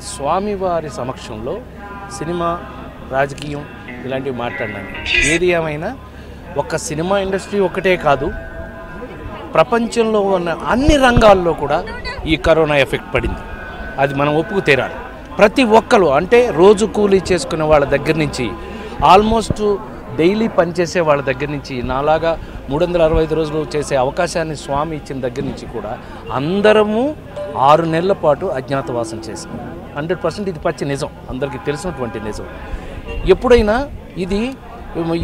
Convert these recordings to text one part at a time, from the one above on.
స్వామివారి సమక్షంలో సినిమా రాజకీయం ఇలాంటివి మాట్లాడినాను. ఏది ఏమైనా ఒక సినిమా ఇండస్ట్రీ ఒకటే కాదు, ప్రపంచంలో ఉన్న అన్ని రంగాల్లో కూడా ఈ కరోనా ఎఫెక్ట్ పడింది. అది మనం ఒప్పుకు తీరాలి. ప్రతి ఒక్కరు అంటే రోజు కూలీ చేసుకునే వాళ్ళ దగ్గర నుంచి ఆల్మోస్ట్ డైలీ పనిచేసే వాళ్ళ దగ్గర నుంచి నాలాగా 365 రోజులు చేసే అవకాశాన్ని స్వామి ఇచ్చిన దగ్గర నుంచి కూడా అందరము 6 నెలల పాటు అజ్ఞాతవాసం చేసాం. 100% ఇది పచ్చి నిజం, అందరికీ తెలిసినటువంటి నిజం. ఎప్పుడైనా ఇది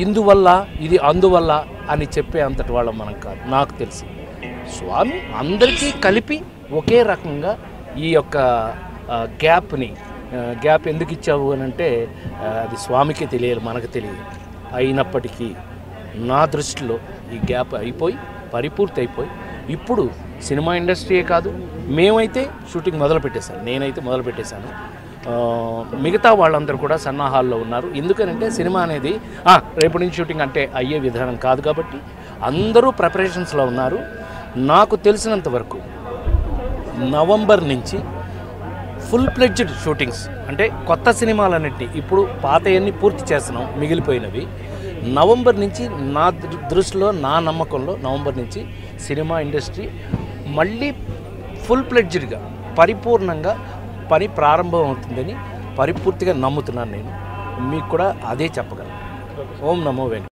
ఇందువల్ల ఇది అందువల్ల అని చెప్పే అంతటి వాళ్ళం మనం కాదు. నాకు తెలిసి స్వామి అందరికీ కలిపి ఒకే రకంగా ఈ యొక్క గ్యాప్ ఎందుకు ఇచ్చావు అని అంటే అది స్వామికి తెలియాలి, మనకు తెలియదు. అయినప్పటికీ నా దృష్టిలో ఈ గ్యాప్ అయిపోయి పరిపూర్తి అయిపోయి ఇప్పుడు సినిమా ఇండస్ట్రీయే కాదు, మేమైతే షూటింగ్ మొదలుపెట్టేశాను, నేనైతే మొదలుపెట్టేశాను. మిగతా వాళ్ళందరూ కూడా సన్నాహాల్లో ఉన్నారు. ఎందుకనంటే సినిమా అనేది రేపటి నుంచి షూటింగ్ అంటే అయ్యే విధానం కాదు కాబట్టి అందరూ ప్రిపరేషన్స్లో ఉన్నారు. నాకు తెలిసినంత వరకు నవంబర్ నుంచి ఫుల్ ప్లెడ్జ్డ్ షూటింగ్స్ అంటే కొత్త సినిమాలన్నింటినీ ఇప్పుడు పాతయన్నీ పూర్తి చేస్తున్నాం, మిగిలిపోయినవి. నవంబర్ నుంచి నా దృష్టిలో నా నమ్మకంలో నవంబర్ నుంచి సినిమా ఇండస్ట్రీ మళ్ళీ ఫుల్ ప్లెడ్జ్డ్గా పరిపూర్ణంగా పని ప్రారంభం అవుతుందని పరిపూర్తిగా నమ్ముతున్నాను. నేను మీకు కూడా అదే చెప్పగలను. ఓం నమో వెంకటేశాయ.